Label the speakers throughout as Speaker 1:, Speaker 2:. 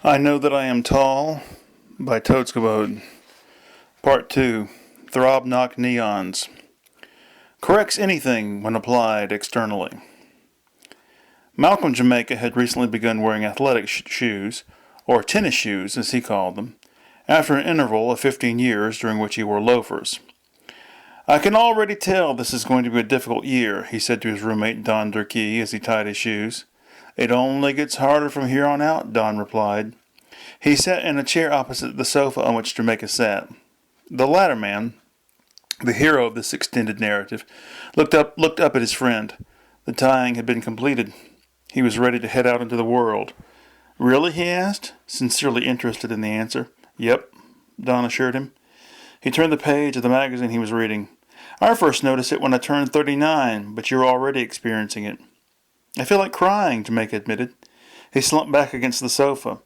Speaker 1: I Know That I Am Tall by Toadskabode. Part 2. Throb Knock Neons. Corrects anything when applied externally. Malcolm Jamaica had recently begun wearing athletic shoes, or tennis shoes as he called them, after an interval of 15 years during which he wore loafers. I can already tell this is going to be a difficult year, he said to his roommate Don Durkee as he tied his shoes. It only gets harder from here on out, Don replied. He sat in a chair opposite the sofa on which Jamaica sat. The latter man, the hero of this extended narrative, looked up at his friend. The tying had been completed. He was ready to head out into the world. Really? He asked, sincerely interested in the answer. Yep, Don assured him. He turned the page of the magazine he was reading. I first noticed it when I turned 39, but you're already experiencing it. I feel like crying, Jamaica admitted. He slumped back against the sofa.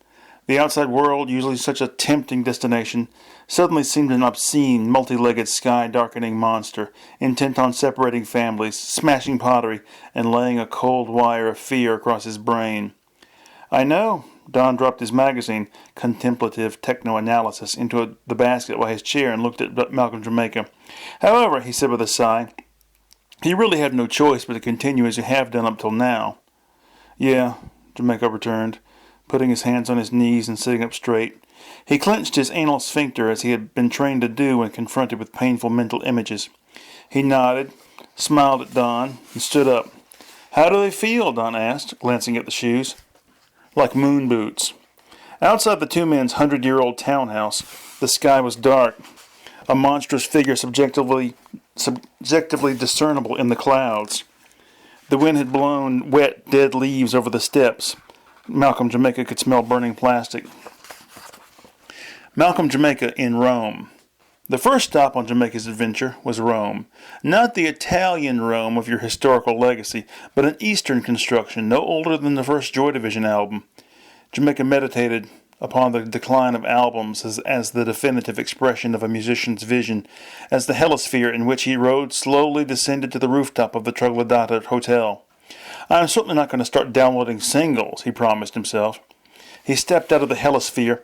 Speaker 1: The outside world, usually such a tempting destination, suddenly seemed an obscene, multi-legged, sky-darkening monster, intent on separating families, smashing pottery, and laying a cold wire of fear across his brain. I know. Don dropped his magazine, Contemplative Techno-Analysis, into the basket by his chair and looked at Malcolm Jamaica. However, he said with a sigh, he really had no choice but to continue as he have done up till now. Yeah, Jamaica returned, putting his hands on his knees and sitting up straight. He clenched his anal sphincter as he had been trained to do when confronted with painful mental images. He nodded, smiled at Don, and stood up. How do they feel? Don asked, glancing at the shoes. Like moon boots. Outside the two men's 100-year-old townhouse, the sky was dark, a monstrous figure subjectively discernible in the clouds. The wind had blown wet, dead leaves over the steps. Malcolm Jamaica could smell burning plastic. Malcolm Jamaica in Rome. The first stop on Jamaica's adventure was Rome. Not the Italian Rome of your historical legacy, but an Eastern construction no older than the first Joy Division album. Jamaica meditated upon the decline of albums as the definitive expression of a musician's vision, as the hemisphere in which he rode slowly descended to the rooftop of the Troglodyte Hotel. I'm certainly not going to start downloading singles, he promised himself. He stepped out of the hemisphere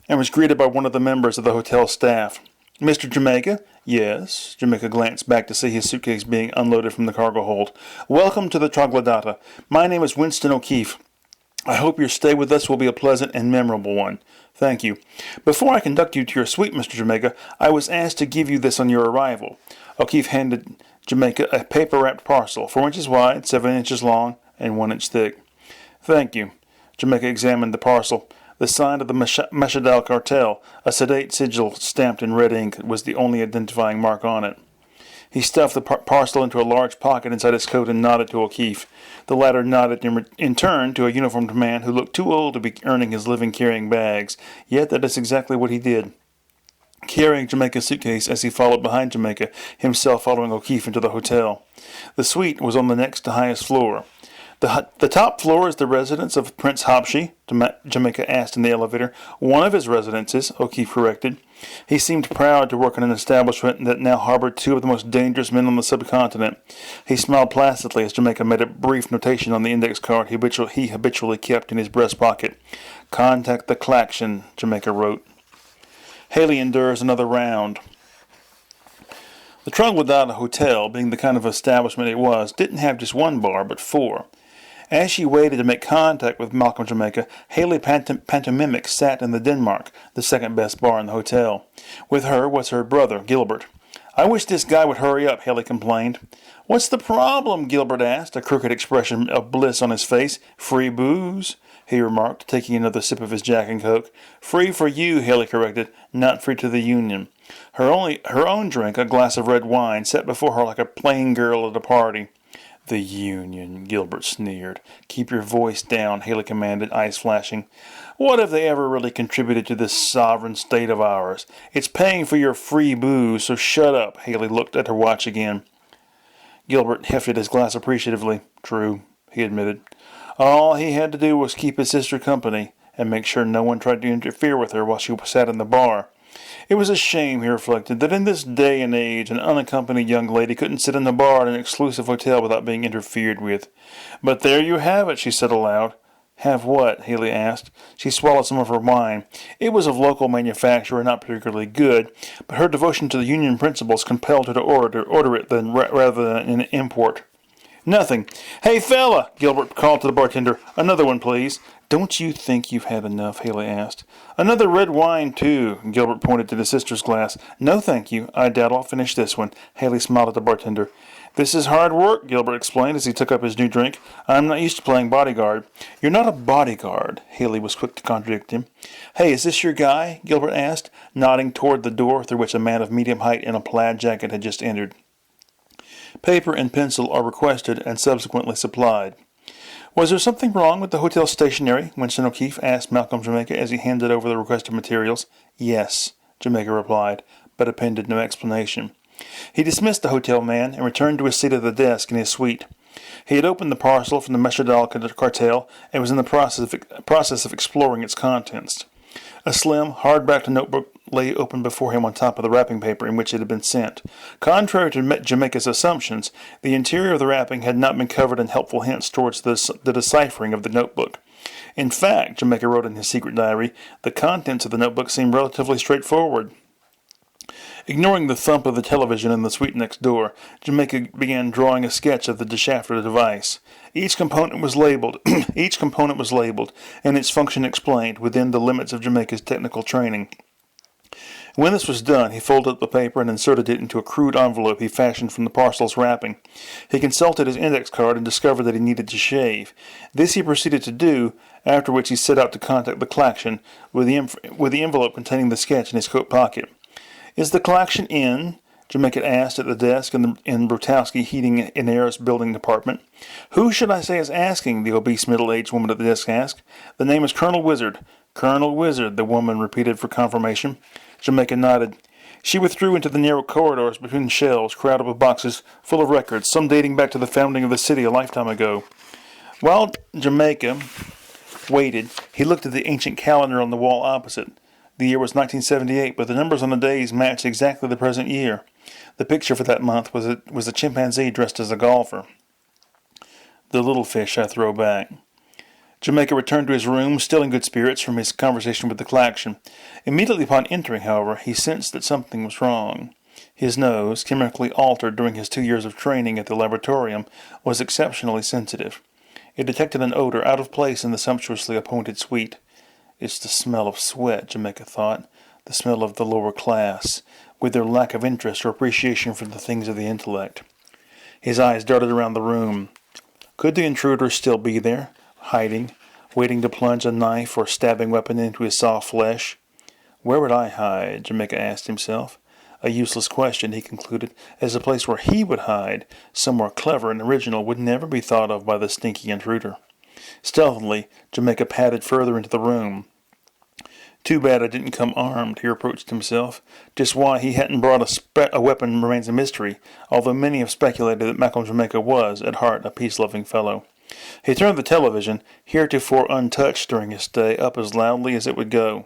Speaker 1: and was greeted by one of the members of the hotel staff. Mr. Jamaica? Yes. Jamaica glanced back to see his suitcase being unloaded from the cargo hold. Welcome to the Troglodyte. My name is Winston O'Keefe. I hope your stay with us will be a pleasant and memorable one. Thank you. Before I conduct you to your suite, Mr. Jamaica, I was asked to give you this on your arrival. O'Keefe handed Jamaica a paper-wrapped parcel, 4 inches wide, 7 inches long, and 1 inch thick. Thank you. Jamaica examined the parcel. The sign of the Mashadal cartel, a sedate sigil stamped in red ink, was the only identifying mark on it. He stuffed the parcel into a large pocket inside his coat and nodded to O'Keefe. The latter nodded in turn to a uniformed man who looked too old to be earning his living carrying bags, yet that is exactly what he did. Carrying Jamaica's suitcase as he followed behind Jamaica, himself following O'Keefe into the hotel. The suite was on the next to highest floor. The top floor is the residence of Prince Hopshi, Jamaica asked in the elevator. One of his residences, O'Keefe corrected. He seemed proud to work in an establishment that now harbored two of the most dangerous men on the subcontinent. He smiled placidly as Jamaica made a brief notation on the index card he habitually kept in his breast pocket. Contact the Klaxon, Jamaica wrote. Haley endures another round. The Troglodyte Hotel, being the kind of establishment it was, didn't have just one bar, but 4. As she waited to make contact with Malcolm Jamaica, Haley Pantomimic sat in the Denmark, the second best bar in the hotel. With her was her brother, Gilbert. I wish this guy would hurry up, Haley complained. What's the problem? Gilbert asked, a crooked expression of bliss on his face. Free booze, he remarked, taking another sip of his Jack and Coke. Free for you, Haley corrected, not free to the union. Her own drink, a glass of red wine, sat before her like a plain girl at a party. The union, Gilbert sneered. Keep your voice down, Haley commanded, eyes flashing. What have they ever really contributed to this sovereign state of ours? It's paying for your free booze, so shut up. Haley looked at her watch again. Gilbert hefted his glass appreciatively. True, he admitted. All he had to do was keep his sister company and make sure no one tried to interfere with her while she sat in the bar. It was a shame, he reflected, that in this day and age an unaccompanied young lady couldn't sit in the bar at an exclusive hotel without being interfered with. But there you have it, she said aloud. Have what? Haley asked. She swallowed some of her wine. It was of local manufacture and not particularly good, but her devotion to the union principles compelled her to order it rather than an import. Nothing. Hey, fella, Gilbert called to the bartender. Another one, please. Don't you think you've had enough? Haley asked. Another red wine, too. Gilbert pointed to his sister's glass. No, thank you. I doubt I'll finish this one. Haley smiled at the bartender. This is hard work, Gilbert explained as he took up his new drink. I'm not used to playing bodyguard. You're not a bodyguard, Haley was quick to contradict him. Hey, is this your guy? Gilbert asked, nodding toward the door through which a man of medium height in a plaid jacket had just entered. Paper and pencil are requested and subsequently supplied. Was there something wrong with the hotel stationery? Winston O'Keefe asked Malcolm Jamaica as he handed over the requested materials. Yes, Jamaica replied, but appended no explanation. He dismissed the hotel man and returned to his seat at the desk in his suite. He had opened the parcel from the Meshadal cartel and was in the process of exploring its contents. A slim, hard-backed notebook lay open before him on top of the wrapping paper in which it had been sent. Contrary to Jamaica's assumptions, the interior of the wrapping had not been covered in helpful hints towards the deciphering of the notebook. In fact, Jamaica wrote in his secret diary, the contents of the notebook seemed relatively straightforward. Ignoring the thump of the television in the suite next door, Jamaica began drawing a sketch of the deschaffer device. Each component was labeled, and its function explained within the limits of Jamaica's technical training. When this was done, he folded up the paper and inserted it into a crude envelope he fashioned from the parcel's wrapping. He consulted his index card and discovered that he needed to shave. This he proceeded to do, after which he set out to contact the collection with the envelope containing the sketch in his coat pocket. Is the collection in? Jamaica asked at the desk in Brutowski Heating and Air's building department. Who should I say is asking? The obese middle-aged woman at the desk asked. The name is Colonel Wizard. Colonel Wizard, the woman repeated for confirmation. Jamaica nodded. She withdrew into the narrow corridors between shelves crowded with boxes full of records, some dating back to the founding of the city a lifetime ago. While Jamaica waited, he looked at the ancient calendar on the wall opposite. The year was 1978, but the numbers on the days matched exactly the present year. The picture for that month was a chimpanzee dressed as a golfer. The little fish I throw back. Jamaica returned to his room, still in good spirits from his conversation with the collection. Immediately upon entering, however, he sensed that something was wrong. His nose, chemically altered during his 2 years of training at the laboratorium, was exceptionally sensitive. It detected an odor out of place in the sumptuously appointed suite. It's the smell of sweat, Jamaica thought, the smell of the lower class, with their lack of interest or appreciation for the things of the intellect. His eyes darted around the room. Could the intruder still be there, hiding, waiting to plunge a knife or stabbing weapon into his soft flesh? Where would I hide? Jamaica asked himself. A useless question, he concluded, as a place where he would hide, somewhere clever and original, would never be thought of by the stinky intruder. Stealthily, Jamaica padded further into the room. Too bad I didn't come armed, he reproached himself. Just why he hadn't brought a weapon remains a mystery, although many have speculated that Malcolm Jamaica was, at heart, a peace-loving fellow. He turned the television, heretofore untouched during his stay, up as loudly as it would go.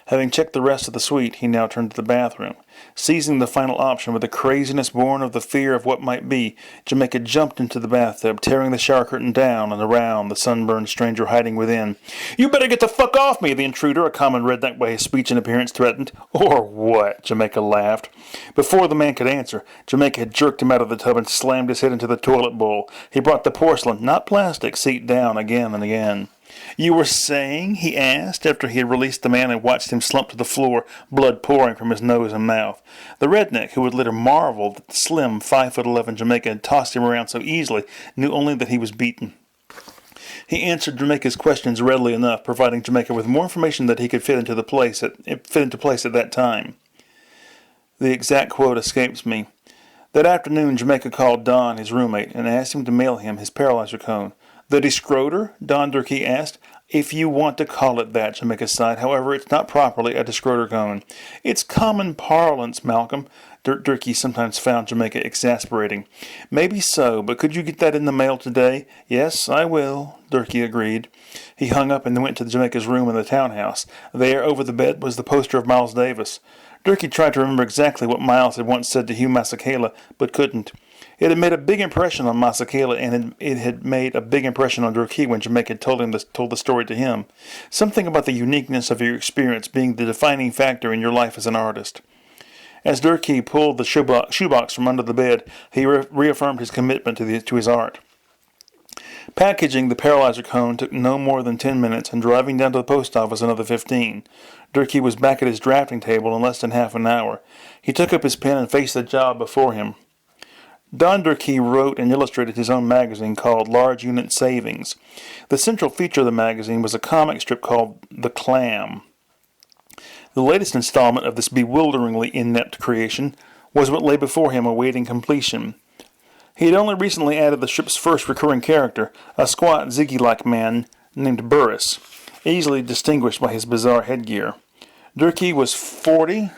Speaker 1: Having checked the rest of the suite, he now turned to the bathroom. Seizing the final option with a craziness born of the fear of what might be, Jamaica jumped into the bathtub, tearing the shower curtain down and around the sunburned stranger hiding within. You better get the fuck off me, the intruder, a common redneck by his speech and appearance, threatened. Or what? Jamaica laughed. Before the man could answer, Jamaica had jerked him out of the tub and slammed his head into the toilet bowl. He brought the porcelain, not plastic, seat down again and again. You were saying? He asked, after he had released the man and watched him slump to the floor, blood pouring from his nose and mouth. The redneck, who had later marveled that the slim 5'11" Jamaica had tossed him around so easily, knew only that he was beaten. He answered Jamaica's questions readily enough, providing Jamaica with more information that he could fit into place at that time. The exact quote escapes me. That afternoon, Jamaica called Don, his roommate, and asked him to mail him his paralyzer cone. The Discroder? Don Durkee asked. If you want to call it that, Jamaica sighed. However, it's not properly a Discroder cone. It's common parlance, Malcolm. Durkee sometimes found Jamaica exasperating. Maybe so, but could you get that in the mail today? Yes, I will, Durkee agreed. He hung up and went to Jamaica's room in the townhouse. There, over the bed, was the poster of Miles Davis. Durkee tried to remember exactly what Miles had once said to Hugh Masekela, but couldn't. It had made a big impression on Masakela, and it had made a big impression on Durkee when Jamaica told the story to him. Something about the uniqueness of your experience being the defining factor in your life as an artist. As Durkee pulled the shoebox from under the bed, he reaffirmed his commitment to his art. Packaging the paralyzer cone took no more than 10 minutes, and driving down to the post office another 15. Durkee was back at his drafting table in less than half an hour. He took up his pen and faced the job before him. Don Durkee wrote and illustrated his own magazine called Large Unit Savings. The central feature of the magazine was a comic strip called The Clam. The latest installment of this bewilderingly inept creation was what lay before him awaiting completion. He had only recently added the strip's first recurring character, a squat, Ziggy-like man named Burris, easily distinguished by his bizarre headgear. Durkee was 40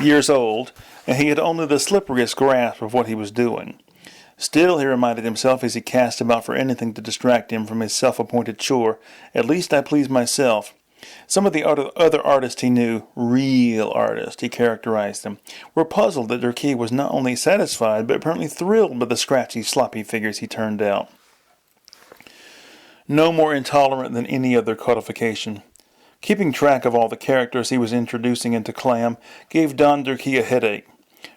Speaker 1: years old, and he had only the slipperiest grasp of what he was doing. Still, he reminded himself as he cast about for anything to distract him from his self-appointed chore, at least I please myself. Some of the other artists he knew, real artists, he characterized them, were puzzled that Durkee was not only satisfied, but apparently thrilled by the scratchy, sloppy figures he turned out. No more intolerant than any other codification. Keeping track of all the characters he was introducing into Clam gave Don Durkee a headache.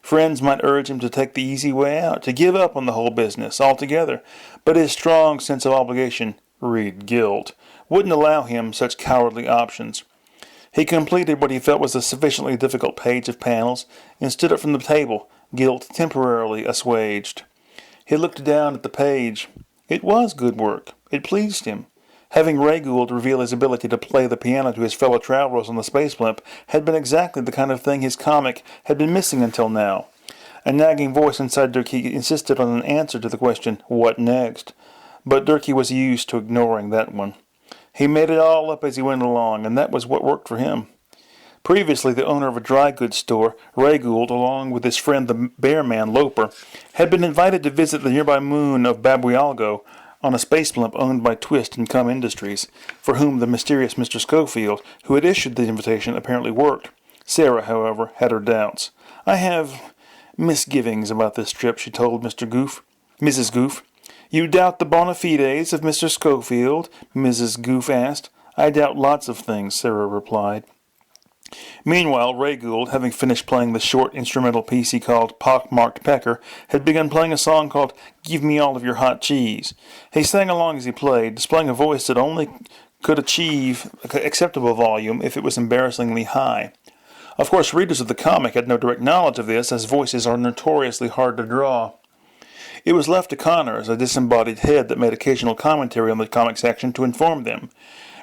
Speaker 1: Friends might urge him to take the easy way out, to give up on the whole business altogether, but his strong sense of obligation, read guilt, wouldn't allow him such cowardly options. He completed what he felt was a sufficiently difficult page of panels and stood up from the table, guilt temporarily assuaged. He looked down at the page. It was good work. It pleased him. Having Ray Gould reveal his ability to play the piano to his fellow travelers on the space blimp had been exactly the kind of thing his comic had been missing until now. A nagging voice inside Durkee insisted on an answer to the question, what next? But Durkee was used to ignoring that one. He made it all up as he went along, and that was what worked for him. Previously, the owner of a dry goods store, Ray Gould, along with his friend the bear man Loper, had been invited to visit the nearby moon of Babualgo on a space blimp owned by Twist and Cum Industries, for whom the mysterious Mr. Schofield, who had issued the invitation, apparently worked. Sarah, however, had her doubts. I have misgivings about this trip, she told Mrs. Goof. You doubt the bona fides of Mr. Schofield? Mrs. Goof asked. I doubt lots of things, Sarah replied. Meanwhile, Ray Gould, having finished playing the short instrumental piece he called Pockmarked Pecker, had begun playing a song called Give Me All of Your Hot Cheese. He sang along as he played, displaying a voice that only could achieve acceptable volume if it was embarrassingly high. Of course, readers of the comic had no direct knowledge of this, as voices are notoriously hard to draw. It was left to Connors, a disembodied head that made occasional commentary on the comic section, to inform them.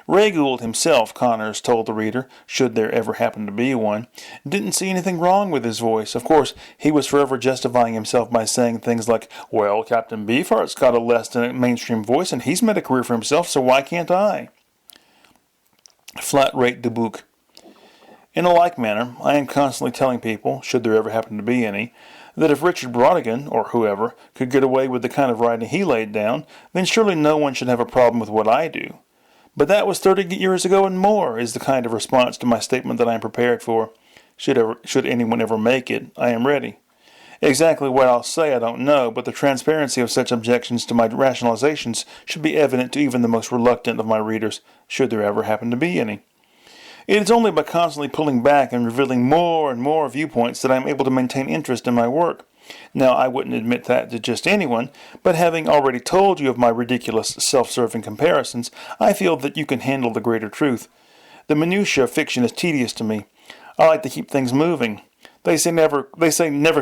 Speaker 1: Ray Gould himself, Connors told the reader, should there ever happen to be one, didn't see anything wrong with his voice. Of course, he was forever justifying himself by saying things like, well, Captain Beefheart's got a less than a mainstream voice, and he's made a career for himself, so why can't I? Flat rate de book. In a like manner, I am constantly telling people, should there ever happen to be any, that if Richard Brodigan, or whoever, could get away with the kind of writing he laid down, then surely no one should have a problem with what I do. But that was 30 years ago and more, is the kind of response to my statement that I am prepared for. Should anyone ever make it, I am ready. Exactly what I'll say I don't know, but the transparency of such objections to my rationalizations should be evident to even the most reluctant of my readers, should there ever happen to be any. It is only by constantly pulling back and revealing more and more viewpoints that I am able to maintain interest in my work. Now, I wouldn't admit that to just anyone, but having already told you of my ridiculous, self-serving comparisons, I feel that you can handle the greater truth. The minutiae of fiction is tedious to me. I like to keep things moving. They say never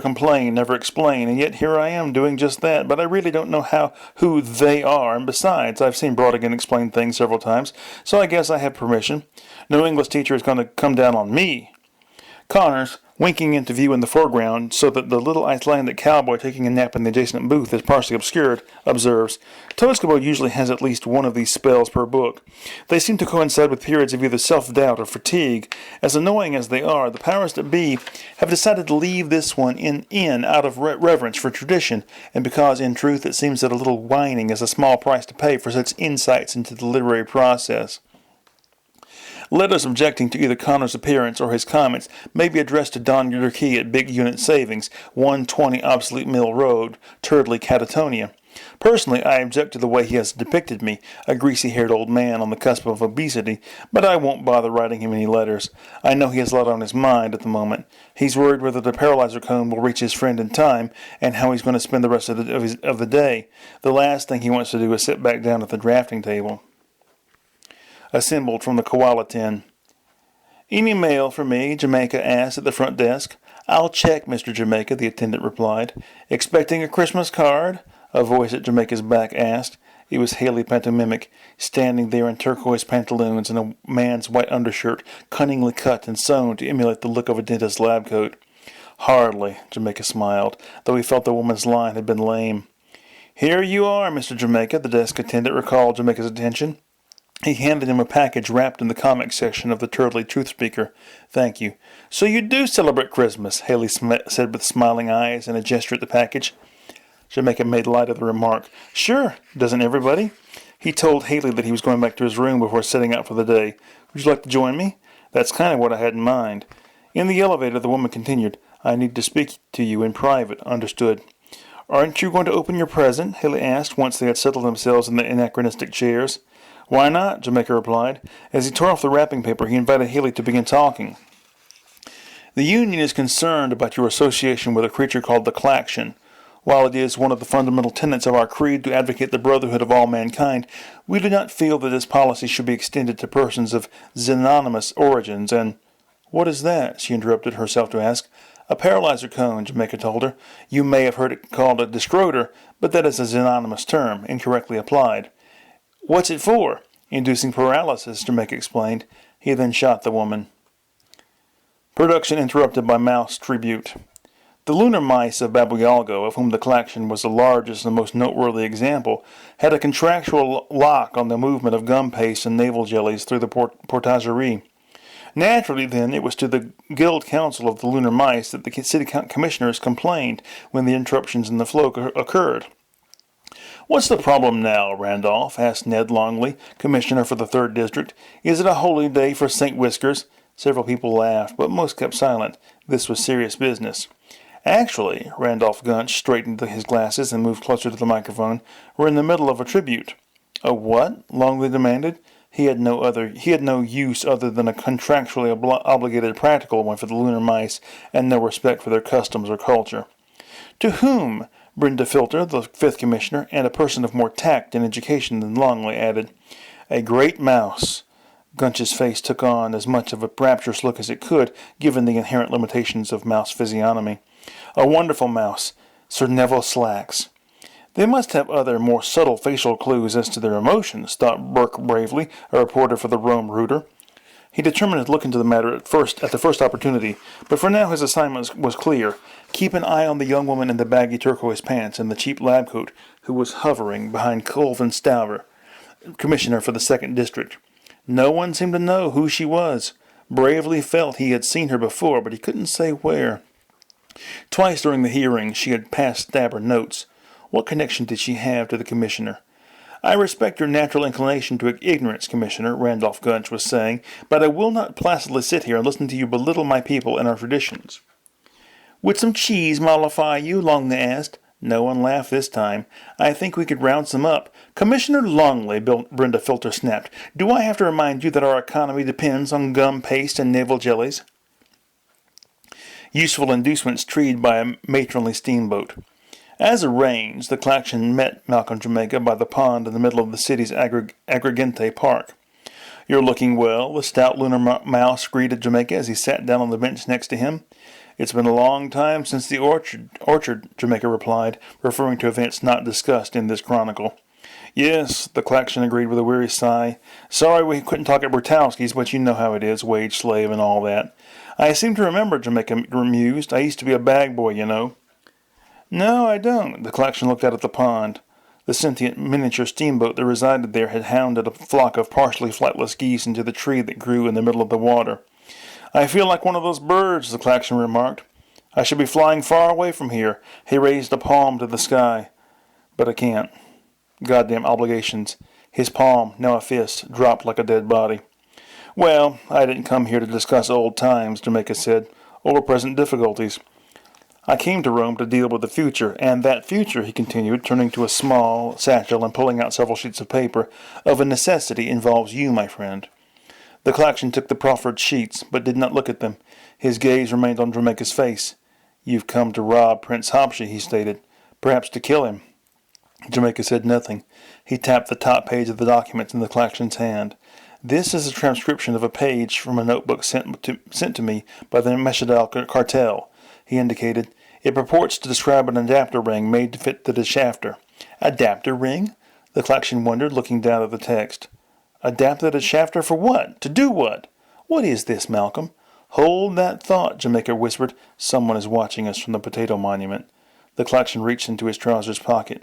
Speaker 1: complain, never explain, and yet here I am doing just that, but I really don't know who they are, and besides, I've seen Brodigan explain things several times, so I guess I have permission. No English teacher is going to come down on me. Connors, winking into view in the foreground so that the little Icelandic cowboy taking a nap in the adjacent booth is partially obscured, observes, Toskabo usually has at least one of these spells per book. They seem to coincide with periods of either self-doubt or fatigue. As annoying as they are, the powers that be have decided to leave this one in out of reverence for tradition, and because, in truth, it seems that a little whining is a small price to pay for such insights into the literary process. Letters objecting to either Connor's appearance or his comments may be addressed to Don Yerkey at Big Unit Savings, 120 Obsolete Mill Road, Turdley, Catatonia. Personally, I object to the way he has depicted me, a greasy-haired old man on the cusp of obesity, but I won't bother writing him any letters. I know he has a lot on his mind at the moment. He's worried whether the paralyzer cone will reach his friend in time, and how he's going to spend the rest of the day. The last thing he wants to do is sit back down at the drafting table. Assembled from the koala tin. Any mail for me? Jamaica asked at the front desk. I'll check, Mr. Jamaica, the attendant replied. Expecting a Christmas card? A voice at Jamaica's back asked. It was Haley pantomimic, standing there in turquoise pantaloons and a man's white undershirt, cunningly cut and sewn to emulate the look of a dentist's lab coat. Hardly, Jamaica smiled, though he felt the woman's line had been lame. Here you are, Mr. Jamaica, the desk attendant recalled Jamaica's attention. He handed him a package wrapped in the comic section of the Turdley Truth Speaker. Thank you. So you do celebrate Christmas, Haley said with smiling eyes and a gesture at the package. Jamaica made light of the remark. Sure, doesn't everybody? He told Haley that he was going back to his room before setting out for the day. Would you like to join me? That's kind of what I had in mind. In the elevator, the woman continued. I need to speak to you in private. Understood. Aren't you going to open your present? Haley asked once they had settled themselves in the anachronistic chairs. Why not? Jamaica replied. As he tore off the wrapping paper, he invited Haley to begin talking. The Union is concerned about your association with a creature called the Klaxon. While it is one of the fundamental tenets of our creed to advocate the brotherhood of all mankind, we do not feel that this policy should be extended to persons of xenonymous origins and— What is that? She interrupted herself to ask. A paralyzer cone, Jamaica told her. You may have heard it called a discroder, but that is a xenonymous term, incorrectly applied. What's it for? Inducing paralysis, Jamaica explained. He then shot the woman. Production interrupted by mouse tribute. The lunar mice of Baba Yaga, of whom the Klaxon was the largest and most noteworthy example, had a contractual lock on the movement of gum paste and navel jellies through the portagerie. Naturally, then, it was to the Guild Council of the Lunar Mice that the city commissioners complained when the interruptions in the flow occurred. What's the problem now, Randolph? Asked Ned Longley, commissioner for the 3rd District. Is it a holy day for St. Whiskers? Several people laughed, but most kept silent. This was serious business. Actually, Randolph Gunch straightened his glasses and moved closer to the microphone. We're in the middle of a tribute. A what? Longley demanded. He had no use other than a contractually obligated practical one for the lunar mice, and no respect for their customs or culture. To whom? Brenda Filter, the 5th Commissioner, and a person of more tact and education than Longley, added. A great mouse. Gunch's face took on as much of a rapturous look as it could, given the inherent limitations of mouse physiognomy. A wonderful mouse, Sir Neville Slacks. They must have other, more subtle facial clues as to their emotions, thought Burke bravely, a reporter for the Rome Rooter. He determined to look into the matter at the first opportunity, but for now his assignment was clear. Keep an eye on the young woman in the baggy turquoise pants and the cheap lab coat who was hovering behind Colvin Stour, commissioner for the 2nd District. No one seemed to know who she was. Bravely felt he had seen her before, but he couldn't say where. Twice during the hearing she had passed Stabber notes. What connection did she have to the commissioner? I respect your natural inclination to ignorance, Commissioner, Randolph Gunch was saying, but I will not placidly sit here and listen to you belittle my people and our traditions. Would some cheese mollify you? Longley asked. No one laughed this time. I think we could round some up. Commissioner Longley, Brenda Filter snapped, do I have to remind you that our economy depends on gum paste and navel jellies? Useful inducements treed by a matronly steamboat. As arranged, the Klaxon met Malcolm Jamaica by the pond in the middle of the city's Agrigente Park. You're looking well, the stout lunar mouse greeted Jamaica as he sat down on the bench next to him. It's been a long time since the orchard, Jamaica replied, referring to events not discussed in this chronicle. Yes, the Klaxon agreed with a weary sigh. Sorry we couldn't talk at Bertowski's, but you know how it is, wage slave and all that. I seem to remember, Jamaica mused. I used to be a bag boy, you know. No, I don't. The Klaxon looked out at the pond. The sentient miniature steamboat that resided there had hounded a flock of partially flightless geese into the tree that grew in the middle of the water. I feel like one of those birds, the Klaxon remarked. I should be flying far away from here. He raised a palm to the sky. But I can't. Goddamn obligations. His palm, now a fist, dropped like a dead body. Well, I didn't come here to discuss old times, Jamaica said, or present difficulties. I came to Rome to deal with the future, and that future, he continued, turning to a small satchel and pulling out several sheets of paper, of a necessity involves you, my friend. The Clacton took the proffered sheets, but did not look at them. His gaze remained on Jamaica's face. You've come to rob Prince Hopshe, he stated. Perhaps to kill him. Jamaica said nothing. He tapped the top page of the document in the Clacton's hand. This is a transcription of a page from a notebook sent to me by the Meshadal cartel, he indicated. It purports to describe an adapter ring made to fit the shafter. Adapter ring? The Clacton wondered, looking down at the text. Adapted a shafter for what? To do what? What is this, Malcolm? Hold that thought, Jamaica whispered. Someone is watching us from the potato monument. The Clacton reached into his trousers pocket.